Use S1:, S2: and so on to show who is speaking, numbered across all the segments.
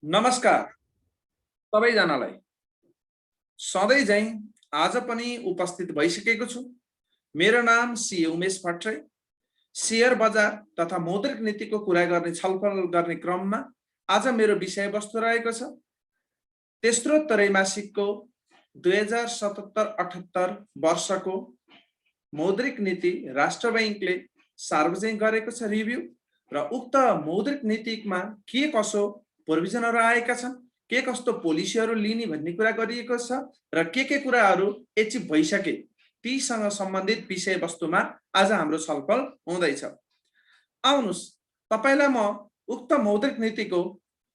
S1: नमस्कार सबैजनालाई। सधैँ झैं आज पनि उपस्थित भइसकेको छु। मेरो नाम सी उमेश भट्टराई। शेयर बजार तथा मौद्रिक नीतिको कुरा गर्ने छलफल गर्ने क्रममा आज मेरो विषयवस्तु रहेको छ तेस्रो त्रैमासिकको 2077-78 वर्षको मौद्रिक नीति राष्ट्र बैंकले सार्वजनिक गरेको छ रिभ्यू र उक्त मौद्रिक नीतिमा के कसो प्रोभिजनहरू आएका छन्, के कस्तो पोलिसीहरू लिने भन्ने कुरा गरिएको छ र के कुराहरू एचिभ भइसके तीसँग सम्बन्धित विषयवस्तुमा आज हाम्रो छलफल हुँदैछ। आउनुस् तपाईलाई म उक्त मौद्रिक नीतिको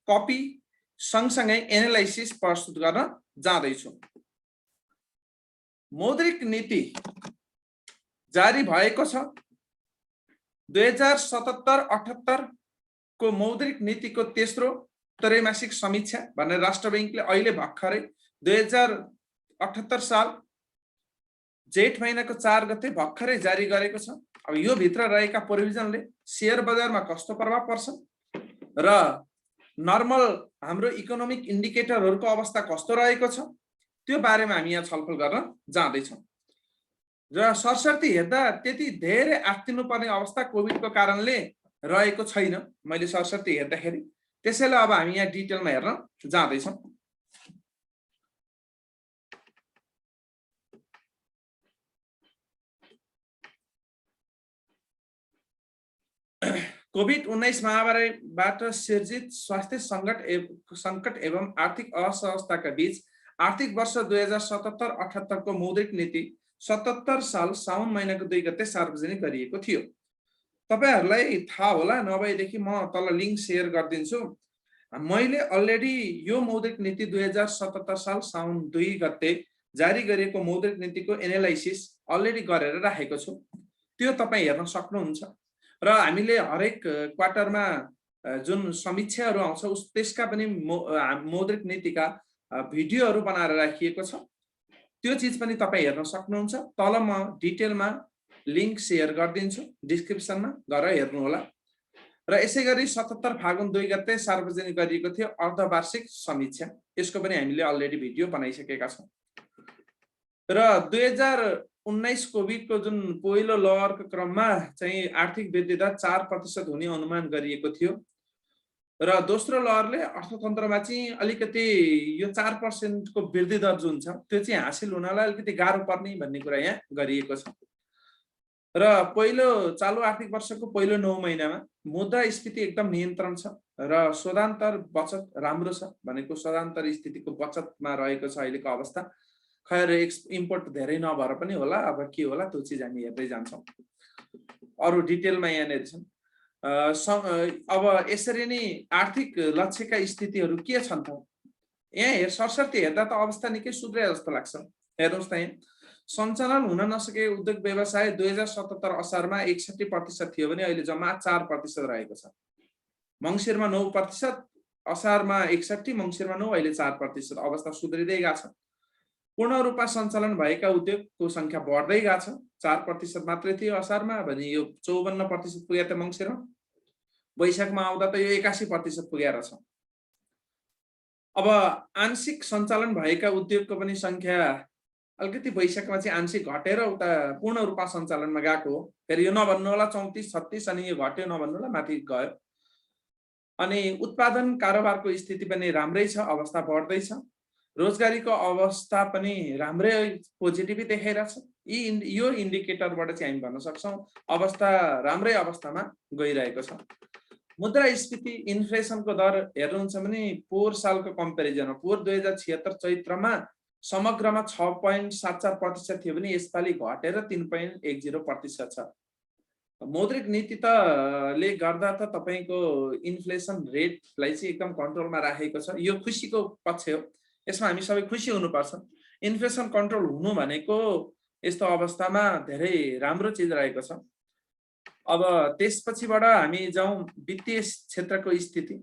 S1: कपी सँगसँगै एनालाइसिस प्रस्तुत गर्न जाँदैछु। मौद्रिक नीति जारी भएको छ 2077-78 को मौद्रिक नीतिको तेस्रो त्रैमासिक समीक्षा भनेर राष्ट्र बैंकले अहिले भर्खरै 2078 साल जेठ महिनाको 4 गते भर्खरै जारी गरेको छ। अब यो भित्र रहेका प्रोभिजनले शेयर बजारमा कस्तो प्रभाव पर्छ र नर्मल हाम्रो इकोनोमिक इन्डिकेटरहरूको अवस्था कस्तो रहेको छ त्यो बारेमा हामी यहाँ छलफल गर्न जाँदैछौँ। र सरसर्ती हेर्दा त्यति धेरै आत्तिनुपर्ने अवस्था कोभिडको कारणले रहेको छैन मैले सरसर्ती हेर्दाखेरि। त्यसैले अब हामी यहाँ डिटेलमा हेर्न जाँदैछौँ। कोभिड-19 महामारीबाट सिर्जित स्वास्थ्य सङ्कट एवं आर्थिक असहजताका बीच आर्थिक वर्ष 2077-78 को मौद्रिक नीति 77 साल साउन महिनाको 2 गते सार्वजनिक गरिएको थियो। तपाईहरुलाई थाहा होला, नभएदेखि म तल लिंक शेयर गरिदिन्छु। मैले अलरेडी यो मौद्रिक नीति 2077 साल साउन 2 गते जारी गरिएको मौद्रिक नीतिको एनालाइसिस अलरेडी गरेर राखेको छु। त्यो तपाई हेर्न सक्नुहुन्छ र हामीले हरेक क्वार्टरमा जुन समीक्षाहरू आउँछ त्यसका पनि मौद्रिक नीतिका भिडियोहरू बनाएर राखिएको छ। त्यो चीज पनि तपाई हेर्न सक्नुहुन्छ। तल म डिटेलमा लिंक शेयर गरिदिन्छु, डिस्क्रिप्सनमा गएर हेर्नु होला। र यसैगरी 77 फागुन 2 गते सार्वजनिक गरिएको थियो अर्धवार्षिक समीक्षा। यसको पनि हामीले अलरेडी भिडियो बनाइसकेका छौं। र 2019 कोभिडको जुन पहिलो लहरको क्रममा चाहिँ आर्थिक वृद्धि दर 4% हुने अनुमान गरिएको थियो र दोस्रो लहरले अर्थतन्त्रमा चाहिँ अलिकति यो 4% को वृद्धि दर जुन छ त्यो चाहिँ हासिल हुनलाई अलिकति गाह्रो पर्ने भन्ने कुरा यहाँ गरिएको छ। र पहिलो चालु आर्थिक वर्षको पहिलो 9 महिनामा मुद्रास्फीति एकदम नियन्त्रण छ र शोधान्तर बचत राम्रो छ भनेको शोधान्तर स्थितिको बचतमा रहेको छ अहिलेको अवस्था। खैर इम्पोर्ट धेरै नभएर पनि होला, अब के होला त्यो चीज हामी हेर्दै जान्छौं। अरु डिटेलमा यहाँनेर छन्। अब यसरी नै आर्थिक लक्ष्यका स्थितिहरू के छन् त? यहाँ सरसर्ती हेर्दा त अवस्था निकै सुध्रे जस्तो लाग्छ। हेर्नुस् त यहाँ सञ्चालन हुन नसके उद्योग व्यवसाय 2077 असारमा 61% थियो भने अहिले जम्मा 4% रहेको छ। मंसिरमा 9%, असारमा 61, मंसिरमा 9, अहिले 4% अवस्था सुध्रिँदै गएको छ। पूर्ण रूपमा सञ्चालन भएका उद्योगको संख्या बढ्दै गएको छ। 4% मात्रै थियो असारमा भने यो 54% पुग्यो त मंसिरमा। वैशाखमा आउँदा त यो 81% पुगेर छ। अब आंशिक सञ्चालन भएका उद्योगको पनि संख्या अलिकति वैशाखमा चाहिँ आंशिक घटेर उता पूर्ण रूपमा सञ्चालनमा गएको हो। फेरि यो नभन्नु होला 34, 36 अनि यो घट्यो नभन्नु होला माथि गयो। अनि उत्पादन कारोबारको स्थिति पनि राम्रै छ, अवस्था बढ्दै छ। रोजगारीको अवस्था पनि राम्रै पोजिटिभ देखाइरहेछ। यो इन्डिकेटरबाट चाहिँ हामी भन्न सक्छौं अवस्था राम्रै अवस्थामा गइरहेको छ। मुद्रास्फीति इन्फ्लेसनको दर हेर्नुहुन्छ भने पोहोर सालको कम्पेरिजनमा पोहोर 2076 चैत्रमा समग्रमा 6.74% थियो भने यसपालि घटेर 3.10% छ। मौद्रिक नीति त ले गर्दा त तपाईको इन्फ्लेसन रेटलाई चाहिँ एकदम कन्ट्रोलमा राखेको छ। यो खुशीको पक्ष हो। यसमा हामी सबै खुशी हुनुपर्छ। इन्फ्लेसन कन्ट्रोल हुनु भनेको यस्तो अवस्थामा धेरै राम्रो चीज रहेको छ। अब त्यसपछिबाट हामी जाउँ वित्तीय क्षेत्रको स्थिति।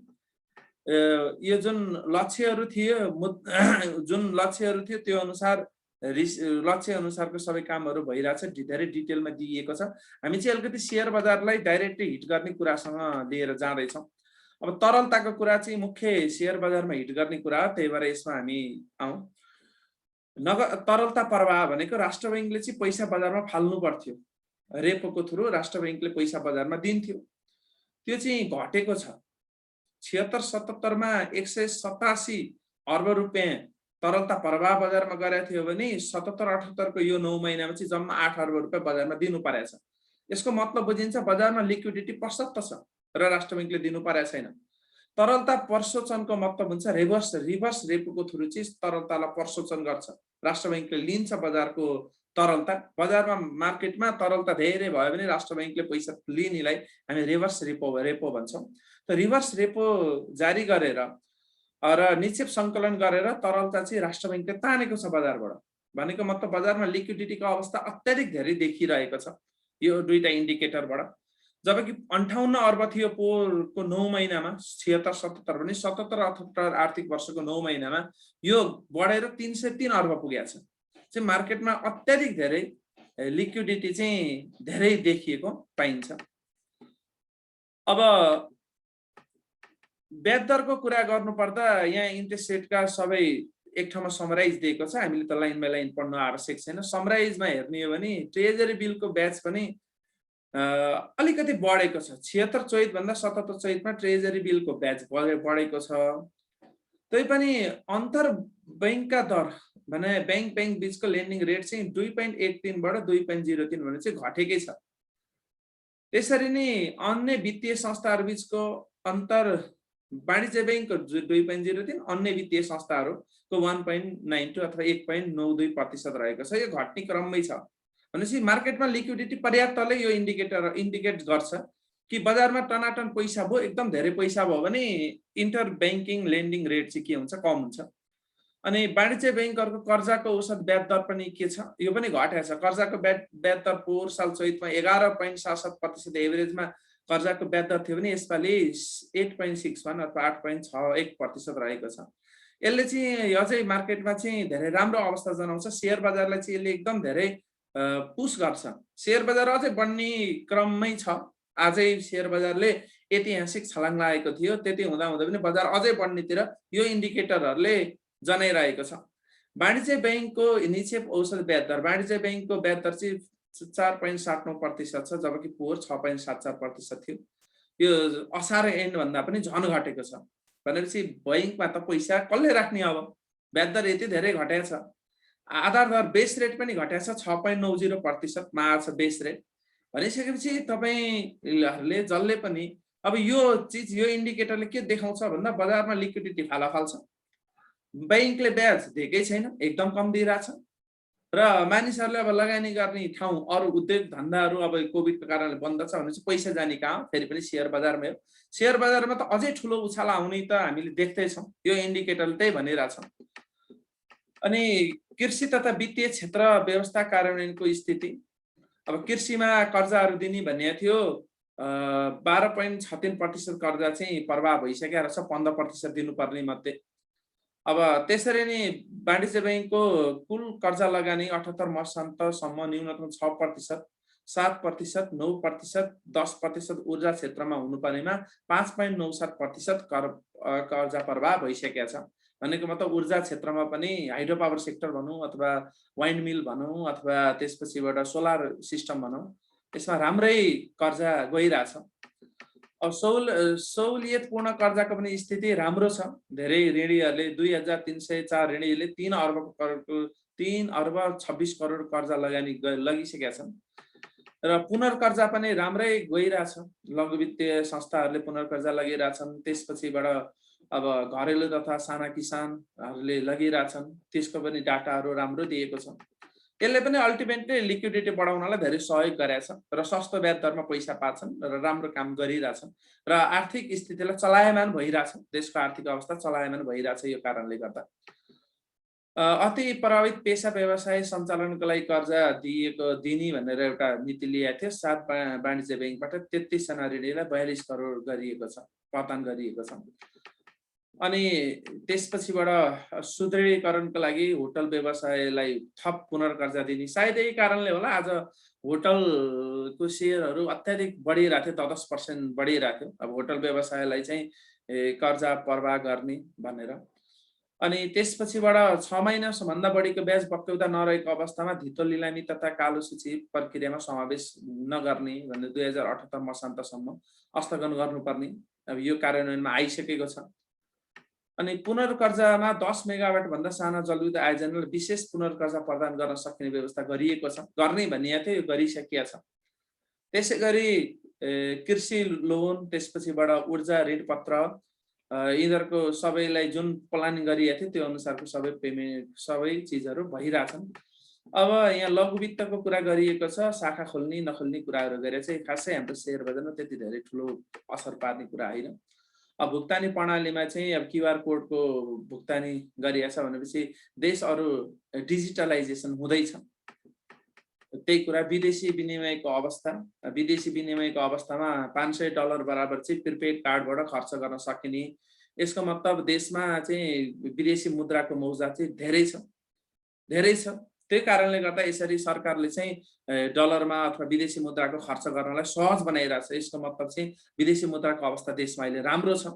S1: यो जुन लक्ष्यहरू थियो त्यो अनुसार लक्ष्य अनुसारको सबै कामहरू भइरहेछ, धेरै डिटेलमा दिइएको छ। हामी चाहिँ अलिकति शेयर बजारलाई डाइरेक्टली हिट गर्ने कुरासँग लिएर जाँदै छौं। अब तरलताको कुरा चाहिँ मुख्य शेयर बजारमा हिट गर्ने कुरा हो, त्यही भएर यसमा हामी आउँ। तरलता प्रवाह भनेको राष्ट्र बैंकले चाहिँ पैसा बजारमा फाल्नु पर्थ्यो, रेपोको थ्रु राष्ट्र बैंकले पैसा बजारमा दिन्थ्यो, त्यो चाहिँ घटेको छ। 76-77 मा 187 अर्ब रुपियाँ तरलता प्रवाह बजारमा गरेको थियो भने 77-78 को यो 9 महिनामा चाहिँ जम्मा 8 अर्ब रुपियाँ बजारमा दिनु परेछ। यसको मतलब बुझिन्छ बजारमा लिक्विडिटी पर्याप्त छ र राष्ट्र बैंकले दिनु परेको छैन। तरलता पर्सोचनको मतलब हुन्छ रिभर्स रेपोको थ्रु चाहिँ तरलतालाई पर्सोचन गर्छ, राष्ट्र बैंकले लिन्छ बजारको तरलता। बजारमा मार्केटमा तरलता धेरै भयो भने राष्ट्र बैंकले पैसा लिनेलाई हामी रिभर्स रेपो भन्छौँ। त रिभर्स रेपो जारी गरेर र निक्षेप सङ्कलन गरेर तरलता चाहिँ राष्ट्र बैंकले तानेको छ बजारबाट। भनेको मतलब बजारमा लिक्विडिटीको अवस्था अत्याधिक धेरै देखिरहेको छ यो दुईटा इन्डिकेटरबाट। जबकि 58 अर्ब थियो पोहोरको 9 महिनामा, 76-77 भने 77-78 आर्थिक वर्षको 9 महिनामा यो बढेर 303 अर्ब पुगेको छ। चाहिँ मार्केटमा अत्याधिक धेरै लिक्विडिटी चाहिँ धेरै देखिएको पाइन्छ। अब ब्याज दरको कुरा गर्नुपर्दा यहाँ इन्ट्रेस्ट रेटका सबै एक ठाउँमा समराइज दिएको छ, हामीले त लाइन बाइ लाइन पढ्न आवश्यक छैन। समराइजमा हेर्ने हो भने ट्रेजरी बिलको ब्याज पनि अलिकति बढेको छ। 76-24 भन्दा 77-24 मा ट्रेजरी बिलको ब्याज बढेको छ। तै पनि अन्तर बैंकका दर भने बैंक बीचको लेन्डिङ रेट चाहिँ 2.13 बाट 2.03 भने चाहिँ घटेकै छ। त्यसरी नै अन्य वित्तीय संस्थाहरू बीचको अन्तर वाणिज्य बैंकको 2.03, अन्य वित्तीय संस्थाहरूको 1.92 अथवा 1.92% रहेको छ। यो घट्ने क्रममै छ। भनेपछि मार्केटमा लिक्विडिटी पर्याप्तले यो इन्डिकेट गर्छ कि बजारमा टनाटन पैसा भयो, एकदम धेरै पैसा भयो भने इन्टर बैंकिङ लेन्डिङ रेट चाहिँ के हुन्छ, कम हुन्छ। अनि वाणिज्य बैंकहरूको कर्जाको औसत ब्याज दर पनि के छ, यो पनि घटेको छ। कर्जाको ब्याज दर पोहोर साल चैतमा 11.77% एभरेजमा कर्जाको ब्याज दर थियो भने यसपालि 8.61 अथवा 8.61% रहेको छ। यसले चाहिँ अझै मार्केटमा चाहिँ धेरै राम्रो अवस्था जनाउँछ। शेयर बजारलाई चाहिँ यसले एकदम धेरै पुश गर्छ। शेयर बजार अझै बढ्ने क्रममै छ। आजै शेयर बजारले ऐतिहासिक छलाङ लागेको थियो, त्यति हुँदा पनि बजार अझै बढ्नेतिर यो इन्डिकेटरहरूले जनाइरहेको छ। वाणिज्य बैंकको निक्षेप औसत ब्याज दर, वाणिज्य बैंकको ब्याज दर चाहिँ 4.79% छ, जबकि पोहोर 6.74% थियो। यो असार एन्ड भन्दा पनि झन घटेको छ। भनेपछि बैंकमा त पैसा कसले राख्ने, अब ब्याज दर यति धेरै घटेको छ। आधार दर बेस रेट पनि घटेको छ, 6.90% मा छ बेस रेट। भनिसकेपछि तपाईले जसले पनि अब यो चीज, यो इन्डिकेटरले के देखाउँछ भन्दा बजारमा लिक्विडिटी फालाफाल छ, बैंकले ब्याज दिएकै छैन, एकदम कम दिइरहेछ र मानिसहरूले अब लगानी गर्ने ठाउँ अरू उद्योग धन्दाहरू अब कोभिडको कारणले बन्द छ भनेपछि पैसा जाने कहाँ, फेरि पनि शेयर बजारमै हो। शेयर बजारमा त अझै ठुलो उछाल आउने त हामीले देख्दैछौँ, यो इन्डिकेटरले त्यही भनिरहेछ। अनि कृषि तथा वित्तीय क्षेत्र व्यवस्था कार्यान्वयनको स्थिति, अब कृषिमा कर्जाहरू दिने भन्ने थियो, 12.36% कर्जा चाहिँ प्रवाह भइसकेको रहेछ, 15% दिनुपर्ने मध्ये। अब त्यसरी नै वाणिज्य बैंकको कुल कर्जा लगानी 78 मसान्तसम्म न्यूनतम 6%, 7%, 9%, 10% ऊर्जा क्षेत्रमा हुनुपर्नेमा 5.97% कर्जा प्रवाह भइसकेको छ। भनेको मतलब ऊर्जा क्षेत्रमा पनि हाइड्रो पावर सेक्टर भनौँ अथवा वाइन्ड मिल भनौँ अथवा त्यसपछिबाट सोलर सिस्टम भनौँ, यसमा राम्रै कर्जा गइरहेछ। अब सहुलियतपूर्ण कर्जाको पनि स्थिति राम्रो छ। धेरै ऋणीहरूले 2304 ऋणीले 3 अर्ब 26 करोड कर्जा लगिसकेका छन् र पुनर्कर्जा पनि राम्रै गइरहेछ। लघु वित्तीय संस्थाहरूले पुनर्कर्जा लगिरहेछन्। त्यसपछिबाट अब घरेलु तथा साना किसानहरूले लगिरहेछन्, त्यसको पनि डाटाहरू राम्रो दिएको छ। यसले पनि अल्टिमेटली लिक्विडिटी बढाउनलाई धेरै सहयोग गरेको छ र सस्तो ब्याज दरमा पैसा पाछन् र राम्रो काम गरिरहेछन् र आर्थिक स्थितिलाई चलायमान भइरहेछ। देशको आर्थिक अवस्था चलायमान भइरहेछ। यो कारणले गर्दा अति प्रभावित पेशा व्यवसाय सञ्चालनको लागि कर्जा दिने भनेर एउटा नीति ल्याएको थियो। 7 वाणिज्य बैंकबाट 33 जना ऋणीलाई 42 करोड गरिएको छ, प्रदान गरिएको छ। अनि त्यसपछिबाट सुदृढीकरणको लागि होटल व्यवसायलाई थप पुनर्कर्जा दिने, सायद यही कारणले होला आज होटलको सेयरहरू अत्याधिक बढिरहेको थियो, 10% बढिरहेको थियो। अब होटल व्यवसायलाई चाहिँ कर्जा प्रवाह गर्ने भनेर। अनि त्यसपछिबाट 6 महिनासम्म बढीको ब्याज बक्यौता नरहेको अवस्थामा धितो लिलामी तथा कालो सूची प्रक्रियामा समावेश नगर्ने भन्ने 2078 मसान्तसम्म स्थगन गर्नुपर्ने, अब यो कार्यान्वयनमा आइसकेको छ। अनि पुनर्कर्जामा 10 मेगावाट भन्दा साना जलविद्युत आयोजनालाई विशेष पुनर्कर्जा प्रदान गर्न सक्ने व्यवस्था गरिएको छ। गर्ने भनिएको थियो, यो गरिसकिया छ। त्यसै गरी कृषि लोन, त्यसपछिबाट ऊर्जा ऋणपत्र, यिनीहरूको सबैलाई जुन प्लान गरिएको थियो त्यो अनुसारको सबै पेमेन्ट, सबै चिजहरू भइरहेछन्। अब यहाँ लघु वित्तको कुरा गरिएको छ, शाखा खोल्ने नखोल्ने कुराहरू गरेर चाहिँ खासै हाम्रो शेयर बजारमा त्यति धेरै ठुलो असर पार्ने कुरा होइन। अब भुक्तानी प्रणालीमा चाहिँ अब क्युआर कोडको भुक्तानी गरिएको छ भनेपछि देश अरू डिजिटलाइजेसन हुँदैछ। त्यही कुरा विदेशी विनिमयको अवस्था, विदेशी विनिमयको अवस्थामा $500 बराबर चाहिँ प्रिपेड कार्डबाट खर्च गर्न सकिने। यसको मतलब देशमा चाहिँ विदेशी मुद्राको मौजा चाहिँ धेरै छ। त्यही कारणले गर्दा यसरी सरकारले चाहिँ डलरमा अथवा विदेशी मुद्राको खर्च गर्नलाई सहज बनाइरहेछ। यसको मतलब चाहिँ विदेशी मुद्राको अवस्था देशमा अहिले राम्रो छ।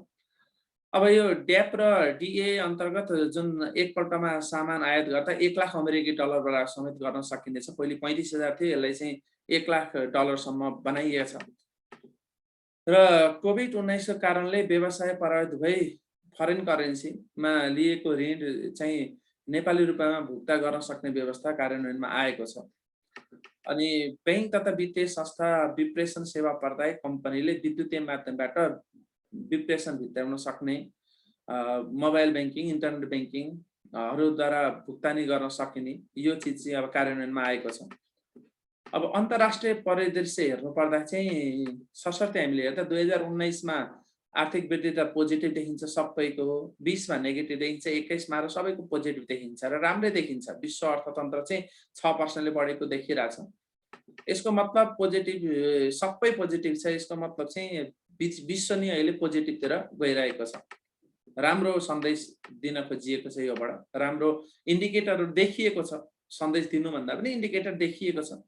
S1: अब यो ड्याप र डिए अन्तर्गत जुन एकपल्टमा सामान आयात गर्दा $1,00,000 बराबर समेत गर्न सकिनेछ। पहिले 35,000 थियो, यसलाई चाहिँ $1,00,000 सम्म बनाइएको छ। र कोभिड-19 को कारणले व्यवसाय प्रभावित भई फरेन करेन्सीमा लिएको ऋण चाहिँ नेपाली रुपियाँमा भुक्ता गर्न सक्ने व्यवस्था कार्यान्वयनमा आएको छ। अनि बैंक तथा वित्तीय संस्था विप्रेषण सेवा प्रदायक कम्पनीले विद्युतीय माध्यमबाट विप्रेषण भित्राउन सक्ने, मोबाइल ब्याङ्किङ, इन्टरनेट ब्याङ्किङहरूद्वारा भुक्तानी गर्न सकिने, यो चिज चाहिँ अब कार्यान्वयनमा आएको छ। अब अन्तर्राष्ट्रिय परिदृश्य हेर्नु पर्दा चाहिँ सशर्त हामीले हेर्दा 2019 मा आर्थिक वृद्धि दर पोजिटिभ देखिन्छ सबैको, 20 मा नेगेटिभ देखिन्छ, 21 मा र सबैको पोजिटिभ देखिन्छ र राम्रै देखिन्छ। विश्व अर्थतन्त्र चाहिँ 6% ले बढेको देखिरहेछ। यसको मतलब पोजिटिभ, सबै पोजिटिभ छ। यसको मतलब चाहिँ विश्व नै अहिले पोजिटिभतिर गइरहेको छ। राम्रो सन्देश दिन खोजिएको छ, योबाट राम्रो इन्डिकेटरहरू देखिएको छ। सन्देश दिनुभन्दा पनि इन्डिकेटर देखिएको छ।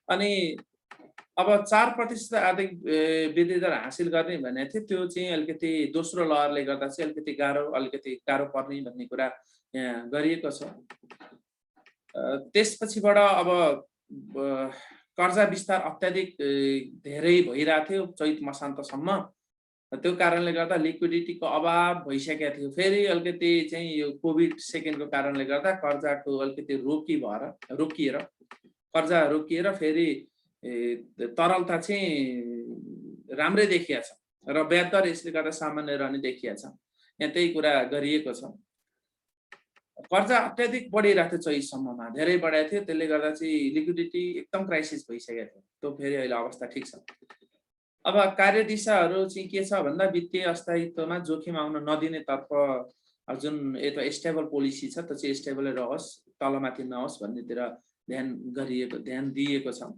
S1: अनि अब 4% आर्थिक वृद्धि दर हासिल गर्ने भनेको थियो, त्यो चाहिँ अलिकति दोस्रो लहरले गर्दा चाहिँ अलिकति गाह्रो पर्ने भन्ने कुरा यहाँ गरिएको छ। त्यसपछिबाट अब कर्जा विस्तार अत्याधिक धेरै भइरहेको थियो चैत मसान्तसम्म। त्यो कारणले गर्दा लिक्विडिटीको अभाव भइसकेको थियो। फेरि अलिकति चाहिँ यो कोभिड सेकेन्डको कारणले गर्दा कर्जाको अलिकति रोकिएर कर्जा रोकिएर फेरि तरलता चाहिँ राम्रै देखिया छ र ब्याज दर यसले गर्दा सामान्य रहने देखिया छ। यहाँ त्यही कुरा गरिएको छ। कर्जा अत्याधिक बढिरहेको थियो चैतसम्ममा, धेरै बढाएको थियो। त्यसले गर्दा चाहिँ लिक्विडिटी एकदम क्राइसिस भइसकेको थियो। त्यो फेरि अहिले अवस्था ठिक छ। अब कार्यदिशाहरू चाहिँ के छ भन्दा वित्तीय अस्थायित्वमा जोखिम आउन नदिने तर्फ जुन यता स्टेबल पोलिसी छ त्यो चाहिँ स्टेबलै रहोस्, तलमाथि नहोस् भन्नेतिर ध्यान दिएको छ।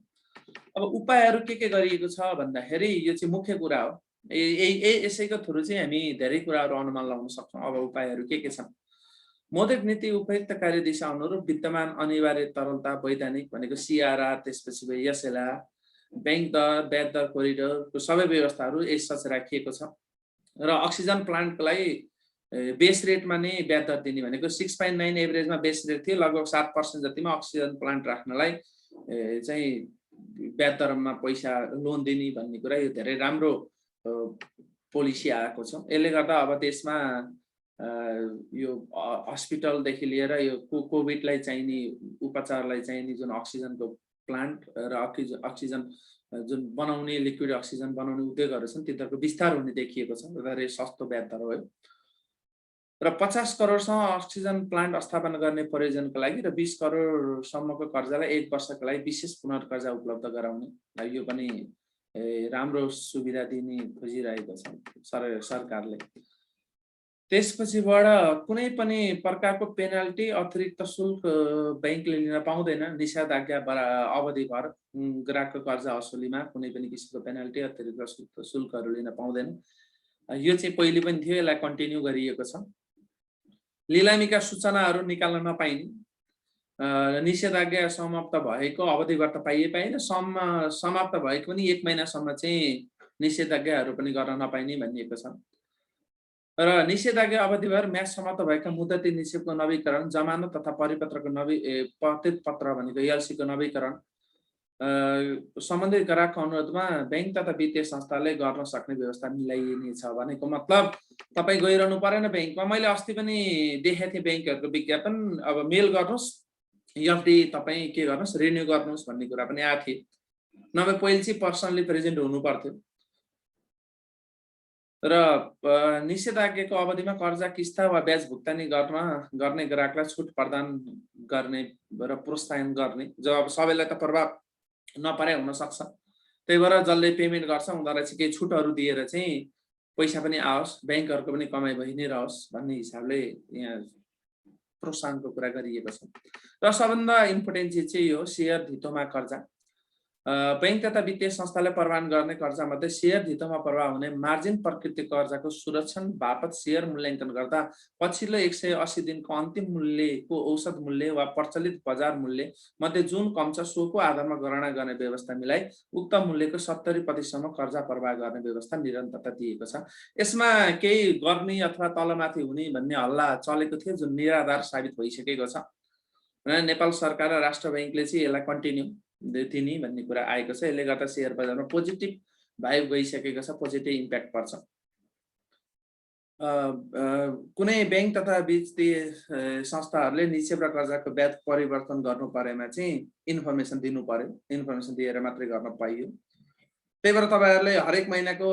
S1: अब उपायहरू के गरिएको छ भन्दाखेरि यो चाहिँ मुख्य कुरा हो। यसैको थ्रु चाहिँ हामी धेरै कुराहरू अनुमान लगाउन सक्छौँ। अब उपायहरू के छन्? मौद्रिक नीति उपयुक्त कार्यदिशा अनुरूप विद्यमान अनिवार्य तरलता वैधानिक भनेको CRR, त्यसपछि SLR, बैंक दर, ब्याज दर कोरिडोरको सबै व्यवस्थाहरू यसरी राखिएको छ। र अक्सिजन प्लान्टको लागि बेस रेटमा नै ब्याज दर दिने भनेको 6.9 एभरेजमा बेस रेट थियो। लगभग 7% जतिमा अक्सिजन प्लान्ट राख्नलाई चाहिँ ब्याज दरमा पैसा लोन दिने भन्ने कुरा यो धेरै राम्रो पोलिसी आएको छ। यसले गर्दा अब देशमा यो हस्पिटलदेखि लिएर यो कोभिडलाई चाहिने उपचारलाई चाहिने जुन अक्सिजनको प्लान्ट र अक्सिजन जुन बनाउने, लिक्विड अक्सिजन बनाउने उद्योगहरू छन् तिनीहरूको विस्तार हुने देखिएको छ। धेरै सस्तो ब्याज दर हो। र 50 करोडसम्म अक्सिजन प्लान्ट स्थापना गर्ने प्रयोजनको लागि र 20 करोडसम्मको कर्जालाई 1 वर्षको लागि विशेष पुनर्कर्जा उपलब्ध गराउने, यो पनि राम्रो सुविधा दिने खोजिरहेको छ सरकारले। त्यसपछिबाट कुनै पनि प्रकारको पेनाल्टी अतिरिक्त शुल्क बैंकले लिन पाउँदैन। निषेधाज्ञा अवधिभर ग्राहकको कर्जा असुलीमा कुनै पनि किसिमको पेनाल्टी अतिरिक्त शुल्कहरू लिन पाउँदैन। यो चाहिँ पहिले पनि थियो, यसलाई कन्टिन्यू गरिएको छ। लिलामीका सूचनाहरू निकाल्न नपाइने, निषेधाज्ञा समाप्त भएको अवधिबाट पाइए पाएन, समाप्त भएको पनि 1 महिनासम्म चाहिँ निषेधाज्ञाहरू पनि गर्न नपाइने भनिएको छ। र निषेधाज्ञा अवधिभर म्याद समाप्त भएका मुद्दती निषेधको नवीकरण, जमानत तथा परिपत्रको प्रतित पत्र भनेको एलसीको नवीकरण सम्बन्धित ग्राहकको अनुरोधमा बैंक तथा वित्तीय संस्थाले गर्न सक्ने व्यवस्था मिलाइनेछ भनेको मतलब तपाईँ गइरहनु परेन बैंकमा। मैले अस्ति पनि देखेको थिएँ बैंकहरूको विज्ञापन, अब मेल गर्नुहोस्, एफडी तपाईँ के गर्नुहोस्, रिन्यू गर्नुहोस् भन्ने कुरा पनि आएको थियो। नभए पहिले चाहिँ पर्सनली प्रेजेन्ट हुनु पर्थ्यो। र निषेधाज्ञाको अवधिमा कर्जा किस्ता वा ब्याज भुक्तानी गर्ने ग्राहकलाई छुट प्रदान गर्ने र प्रोत्साहन गर्ने, जो अब सबैलाई त प्रभाव नपरे हुन सक्छ, त्यही भएर जसले पेमेन्ट गर्छ उनीहरूलाई चाहिँ केही छुटहरू दिएर चाहिँ पैसा पनि आओस्, बैंकहरूको पनि कमाइ भइ नै रहोस् भन्ने हिसाबले यहाँ प्रोत्साहनको कुरा गरिएको छ। र सबभन्दा इम्पोर्टेन्ट चिज चाहिँ यो शेयर धितोमा कर्जा। बैंक तथा वित्तीय संस्थाले प्रदान गर्ने कर्जा मध्ये शेयर धितोमा प्रभाव हुने मार्जिन प्रकृति कर्जाको सुरक्षण बापत शेयर मूल्याङ्कन गर्दा पछिल्लो 180 दिनको अन्तिम मूल्यको औसत मूल्य वा प्रचलित बजार मूल्य मध्ये जुन कम छ सोको आधारमा गणना गर्ने व्यवस्था मिलाई उक्त मूल्यको 70% सम्म कर्जा प्रवाह गर्ने व्यवस्था निरन्तरता दिएको छ। यसमा केही गर्ने अथवा तलमाथि हुने भन्ने हल्ला चलेको थियो, जुन निराधार साबित भइसकेको छ। नेपाल सरकार र राष्ट्र बैंकले चाहिँ यसलाई कन्टिन्यू दिने भन्ने कुरा आएको छ। यसले गर्दा शेयर बजारमा पोजिटिभ भाइब गइसकेको छ, पोजिटिभ इम्प्याक्ट पर्छ। कुनै बैंक तथा वित्तीय संस्थाहरूले निक्षेप र कर्जाको ब्याज परिवर्तन गर्नु परेमा चाहिँ इन्फर्मेसन दिनु पर्यो, इन्फर्मेसन दिएर मात्रै गर्न पाइयो। त्यही भएर तपाईहरुले हरेक महिनाको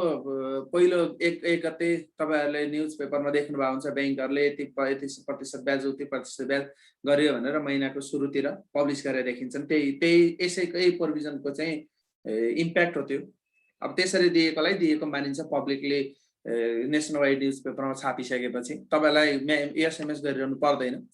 S1: पहिलो 1 गते तपाईहरुले न्यूज पेपरमा देख्नु भएको हुन्छ, बैंकहरुले यति प्रतिशत ब्याज उति प्रतिशत ब्याज गर्यो भनेर महिनाको सुरुतिर पब्लिश गरेर देखिन्छन्। त्यही यसैकै प्रोभिजनको चाहिँ इम्प्याक्ट हो त्यो। अब त्यसरी दिएकोलाई दिएको मानिन्छ, पब्लिकले नेशनल वाइड न्यूज पेपरमा छापिसकेपछि तपाईलाई एसएमएस गरिरहनु पर्दैन।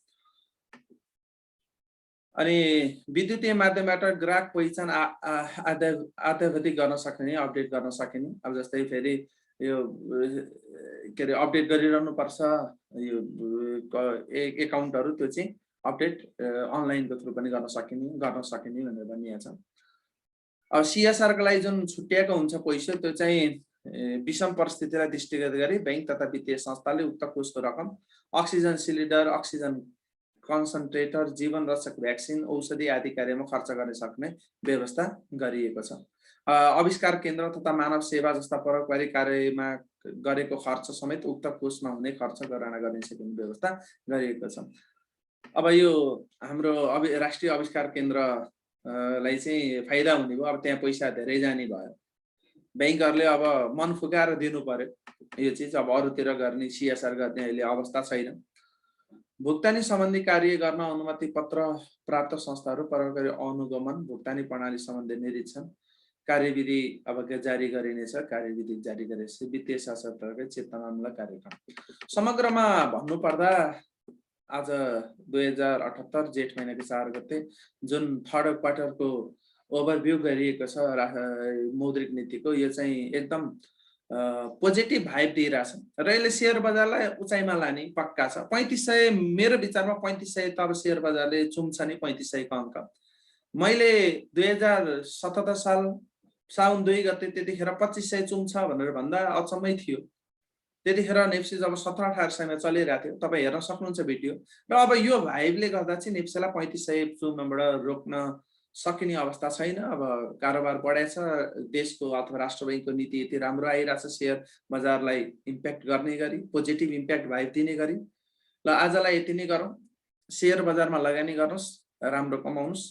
S1: अनि विद्युतीय माध्यमबाट ग्राहक पहिचान अद्यावधिक गर्न सक्ने, अपडेट गर्न सकिने। अब जस्तै फेरि यो के अरे अपडेट गरिरहनु पर्छ, यो एकाउन्टहरु त्यो चाहिँ अपडेट अनलाइनको थ्रु पनि गर्न सकिने भनेर भनिएको छ। अब सीएसआर को लागि जुन छुट्याएको हुन्छ पैसा, त्यो चाहिँ विषम परिस्थितिलाई दृष्टिगत गरी बैंक तथा वित्तीय संस्थाले उक्त कोषको रकम अक्सिजन सिलिन्डर, अक्सिजन कन्सन्ट्रेटर, जीवन रक्षक भ्याक्सिन, औषधि आदि कार्यमा खर्च गर्न सक्ने व्यवस्था गरिएको छ। आविष्कार केन्द्र तथा मानव सेवा जस्ता परोपकारी कार्यमा गरेको खर्च समेत उक्त कोषमा हुने खर्च गणना गर्ने सकिने व्यवस्था गरिएको छ। अब यो हाम्रो राष्ट्रिय आविष्कार केन्द्रलाई चाहिँ फाइदा हुने भयो। अब त्यहाँ पैसा धेरै जाने भयो, बैंकहरुले अब मन फुकाएर दिनु पर्यो। यो चीज अब अरूतिर गर्ने सीएसआर गर्ने अहिले अवस्था छैन। भुक्तानी सम्बन्धी कार्य गर्न अनुमति पत्र प्राप्त संस्थाहरू परोपकारी अनुगमन, भुक्तानी प्रणाली सम्बन्धी निरीक्षण कार्यविधि अब जारी गरिनेछ। कार्यविधि जारी गरेपछि वित्तीय साक्षरताकै चेतनामूलक कार्यक्रम। समग्रमा भन्नुपर्दा आज 2078 जेठ महिनाको 4 गते जुन थर्ड क्वार्टरको ओभरभ्यू गरिएको छ मौद्रिक नीतिको, यो चाहिँ एकदम पोजिटिभ भाइब दिइरहेछ र यसले शेयर बजारलाई उचाइमा लाने पक्का छ। 3500 मेरो विचारमा 3500 त अब शेयर बजारले चुम्छ नि 3500 को अङ्क। मैले 2077 साल साउन 2 गते त्यतिखेर 2500 चुम्छ भनेर भन्दा अचम्मै थियो। त्यतिखेर नेप्सी जब 17-1800 मा चलिरहेको थियो, तपाईं हेर्न सक्नुहुन्छ भिडियो। र अब यो भाइबले गर्दा चाहिँ नेप्सीलाई 3500 चुम्नबाट रोक्न सकिने अवस्था छैन। अब कारोबार बढेछ, देशको अथवा राष्ट्र बैंकको नीति यति राम्रो आइरहेछ शेयर बजारलाई इम्प्याक्ट गर्ने गरी, पोजिटिभ इम्प्याक्ट भाइब दिने गरी। ल आजलाई यति नै गरौँ। शेयर बजारमा लगानी गर्नुस्, राम्रो कमाउनुस्।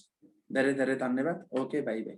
S1: धेरै धेरै धन्यवाद। Okay, bye bye.